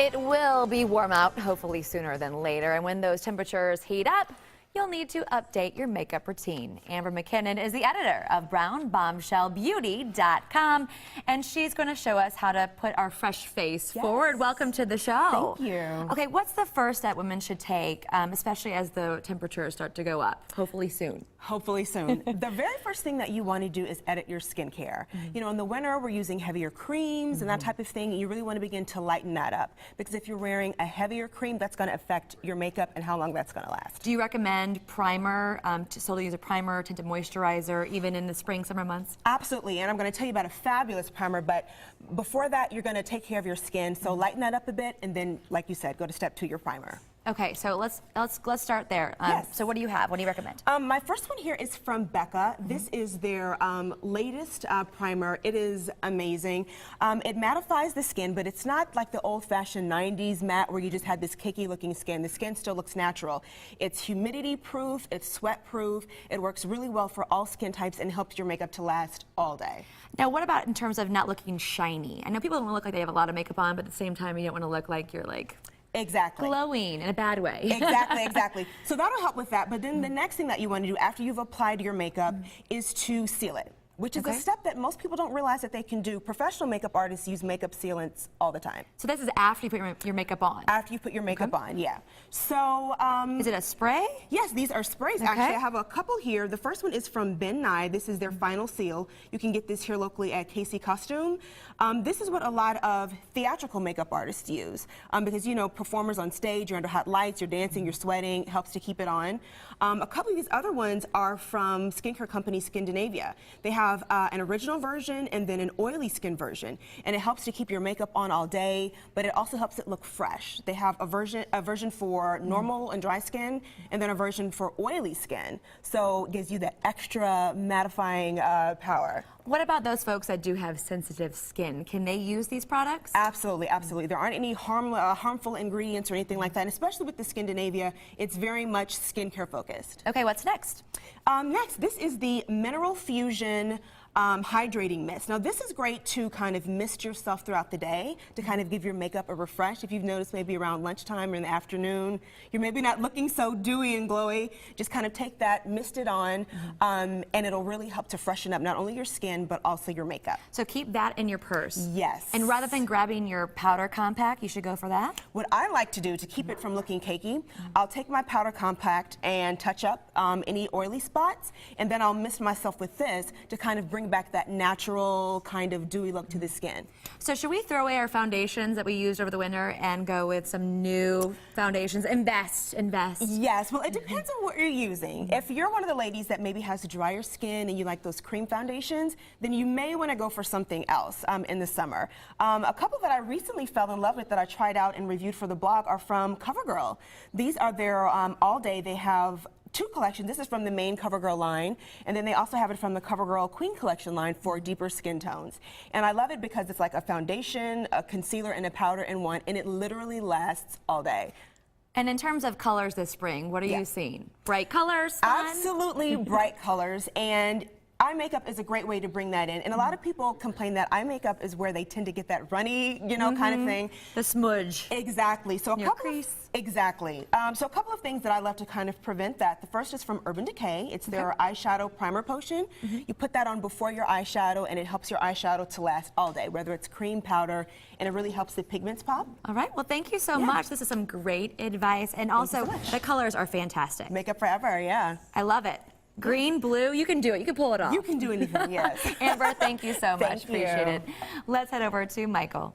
It will be warm out, hopefully sooner than later, and when those temperatures heat up, you'll need to update your makeup routine. Amber McKinnon is the editor of brownbombshellbeauty.com, and she's going to show us how to put our fresh face forward. Welcome to the show. Thank you. Okay, what's the first step women should take, especially as the temperatures start to go up? Hopefully soon. Hopefully soon. The very first thing that you want to do is edit your skincare. You know, in the winter, we're using heavier creams and that type of thing, and you really want to begin to lighten that up. Because if you're wearing a heavier cream, that's going to affect your makeup and how long that's going to last. Do you recommend primer, to use a primer, tinted moisturizer, even in the spring, summer months? Absolutely, and I'm going to tell you about a fabulous primer, but before that, you're going to take care of your skin, so lighten that up a bit, and then, like you said, go to step 2, your primer. Okay, so let's start there. Yes. So what do you have? What do you recommend? My first one here is from Becca. This is their latest primer. It is amazing. It mattifies the skin, but it's not like the old-fashioned 90s matte where you just had this cakey-looking skin. The skin still looks natural. It's humidity-proof, it's sweat-proof. It works really well for all skin types and helps your makeup to last all day. Now, what about in terms of not looking shiny? I know people don't want to look like they have a lot of makeup on, but at the same time, you don't want to look like you're like... Exactly. glowing in a bad way. Exactly. So that'll help with that. But then the next thing that you want to do after you've applied your makeup is to seal it, which is a step that most people don't realize that they can do. Professional makeup artists use makeup sealants all the time. So this is after you put your makeup on? After you put your makeup on, yeah. So, is it a spray? Yes, these are sprays. Actually, I have a couple here. The first one is from Ben Nye. This is their final seal. You can get this here locally at KCL Costume. This is what a lot of theatrical makeup artists use because, you know, performers on stage, you're under hot lights, you're dancing, you're sweating, it helps to keep it on. A couple of these other ones are from skincare company Scandinavia. They have an original version and then an oily skin version, and it helps to keep your makeup on all day, but it also helps it look fresh. They have a version for normal and dry skin, and then a version for oily skin, so it gives you that extra mattifying power. What about those folks that do have sensitive skin? Can they use these products? Absolutely, absolutely. There aren't any harmful ingredients or anything like that, and especially with the Scandinavia, it's very much skincare focused. Okay, what's next? Next, this is the Mineral Fusion hydrating mist. Now this is great to kind of mist yourself throughout the day to kind of give your makeup a refresh. If you've noticed maybe around lunchtime or in the afternoon, you're maybe not looking so dewy and glowy, just kind of take that, mist it on, and it'll really help to freshen up not only your skin but also your makeup. So keep that in your purse. Yes. And rather than grabbing your powder compact, you should go for that? What I like to do to keep it from looking cakey, I'll take my powder compact and touch up any oily spots, and then I'll mist myself with this to kind of bring back that natural kind of dewy look to the skin. So should we throw away our foundations that we used over the winter and go with some new foundations? Invest. Yes, well it depends on what you're using. If you're one of the ladies that maybe has drier skin and you like those cream foundations, then you may want to go for something else in the summer. A couple that I recently fell in love with that I tried out and reviewed for the blog are from CoverGirl. These are their all day. They have 2 collections. This is from the main CoverGirl line, and then they also have it from the CoverGirl Queen Collection line for deeper skin tones. And I love it because it's like a foundation, a concealer, and a powder in one, and it literally lasts all day. And in terms of colors this spring, what are you seeing? Bright colors? Fun? Absolutely bright colors, and eye makeup is a great way to bring that in. And a lot of people complain that eye makeup is where they tend to get that runny, you know, kind of thing. The smudge. Exactly. So Your crease. Exactly. So a couple of things that I love to kind of prevent that. The first is from Urban Decay. It's their eyeshadow primer potion. You put that on before your eyeshadow, and it helps your eyeshadow to last all day, whether it's cream, powder, and it really helps the pigments pop. All right. Well, thank you so much. This is some great advice. And also, the colors are fantastic. Makeup forever, yeah. I love it. Green, blue, you can do it. You can pull it off. You can do anything, yes. Amber, thank you so much. Thank you. Appreciate it. Let's head over to Michael.